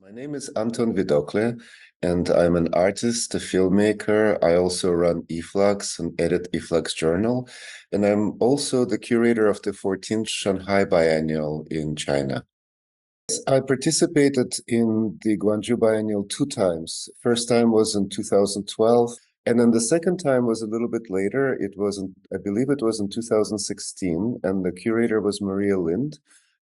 My name is Anton Vidokle, and I'm an artist, a filmmaker. I also run eFlux and edit eFlux Journal, and I'm also the curator of the 14th Shanghai Biennial in China. I participated in the Gwangju Biennale two times. First time was in 2012, and then the second time was a little bit later. I believe it was in 2016, and the curator was Maria Lind.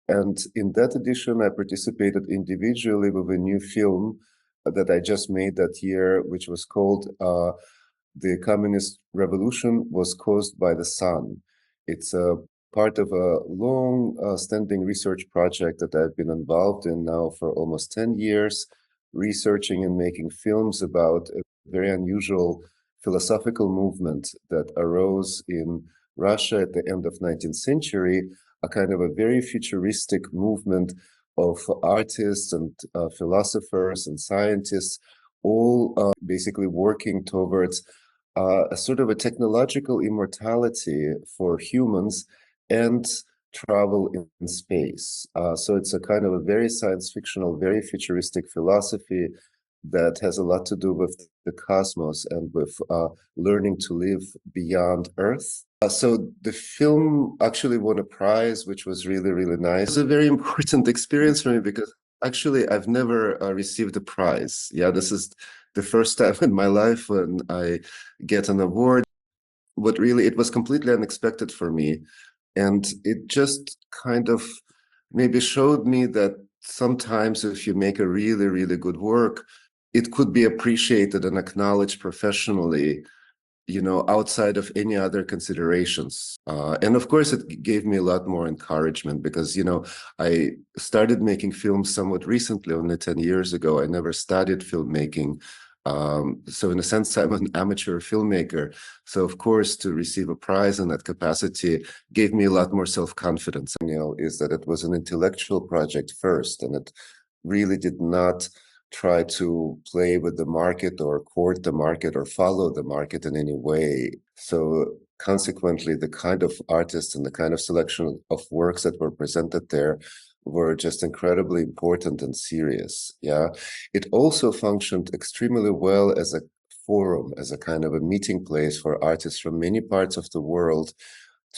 And in that edition, I participated individually with a new film that I just made that year, which was called The Communist Revolution Was Caused by the Sun. It's a part of a long-standing research project that I've been involved in now for almost 10 years, researching and making films about a very unusual philosophical movement that arose in Russia at the end of 19th century, a kind of a very futuristic movement of artists and philosophers and scientists, all basically working towards a sort of a technological immortality for humans and travel in space. So it's a kind of a very science fictional, very futuristic philosophy that has a lot to do with the cosmos and with learning to live beyond Earth. So the film actually won a prize, which was really, really nice. It was a very important experience for me because actually I've never received a prize. Yeah, this is the first time in my life when I get an award. It was completely unexpected for me. And it just kind of maybe showed me that sometimes if you make a really, really good work, it could be appreciated and acknowledged professionally, outside of any other considerations. And of course, it gave me a lot more encouragement because, I started making films somewhat recently, only 10 years ago. I never studied filmmaking. So in a sense, I'm an amateur filmmaker. So of course, to receive a prize in that capacity gave me a lot more self-confidence. Is that it was an intellectual project first, and it really did not try to play with the market or court the market or follow the market in any way. So consequently, the kind of artists and the kind of selection of works that were presented there were just incredibly important and serious. Yeah. It also functioned extremely well as a forum, as a kind of a meeting place for artists from many parts of the world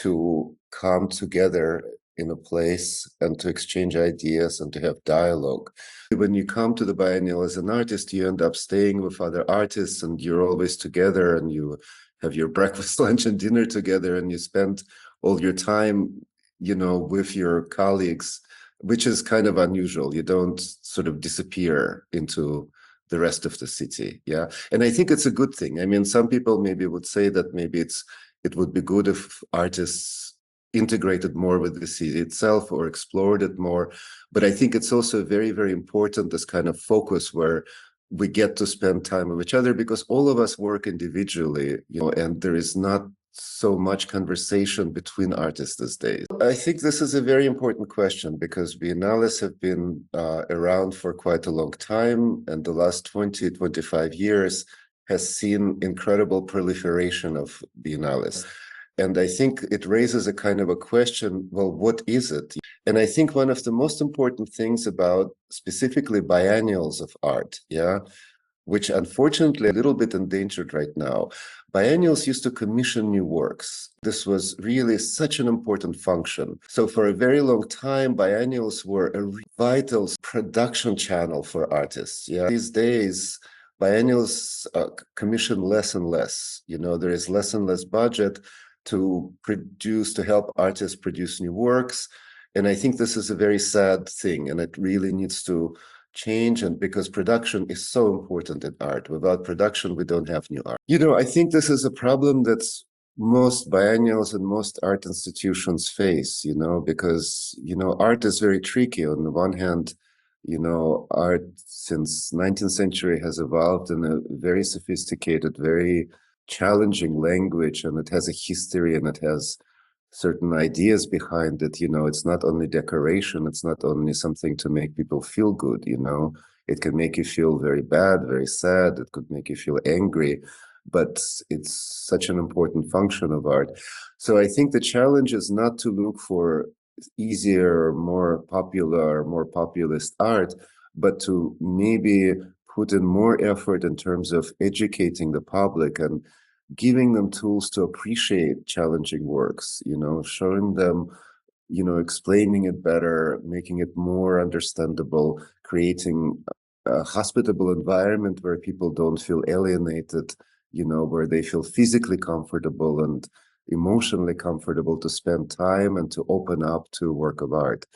to come together in a place and to exchange ideas and to have dialogue. When you come to the biennial as an artist, you end up staying with other artists and you're always together and you have your breakfast, lunch, and dinner together and you spend all your time, with your colleagues, which is kind of unusual. You don't sort of disappear into the rest of the city. Yeah. And I think it's a good thing. I mean, some people maybe would say that maybe it would be good if artists integrated more with the city itself or explored it more. But I think it's also very, very important, this kind of focus where we get to spend time with each other because all of us work individually, and there is not so much conversation between artists these days. I think this is a very important question because biennales have been around for quite a long time, and the last 20, 25 years has seen incredible proliferation of biennales. And I think it raises a kind of a question, well, what is it? And I think one of the most important things about specifically biennials of art, which unfortunately a little bit endangered right now, biennials used to commission new works. This was really such an important function. So for a very long time, biennials were a vital production channel for artists. Yeah, these days, biennials commission less and less. There is less and less budget to help artists produce new works. And I think this is a very sad thing, and it really needs to change. And because production is so important in art, without production, we don't have new art. I think this is a problem that most biennials and most art institutions face, because, art is very tricky. On the one hand, art since 19th century has evolved in a very sophisticated, very challenging language, and it has a history and it has certain ideas behind it. It's not only decoration, it's not only something to make people feel good. It can make you feel very bad, very sad, it could make you feel angry, but it's such an important function of art. So I think the challenge is not to look for easier, more popular, more populist art, but to maybe put in more effort in terms of educating the public and giving them tools to appreciate challenging works, showing them, explaining it better, making it more understandable, creating a hospitable environment where people don't feel alienated, where they feel physically comfortable and emotionally comfortable to spend time and to open up to work of art.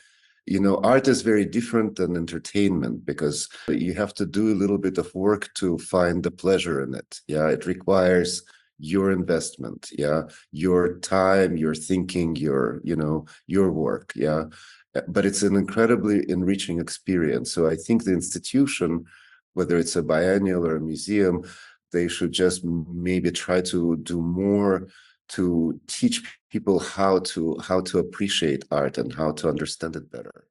Art is very different than entertainment because you have to do a little bit of work to find the pleasure in it. Yeah, it requires your investment. Yeah, your time, your thinking, your work. Yeah, but it's an incredibly enriching experience. So I think the institution, whether it's a biennial or a museum, they should just maybe try to do more to teach people how to appreciate art and how to understand it better.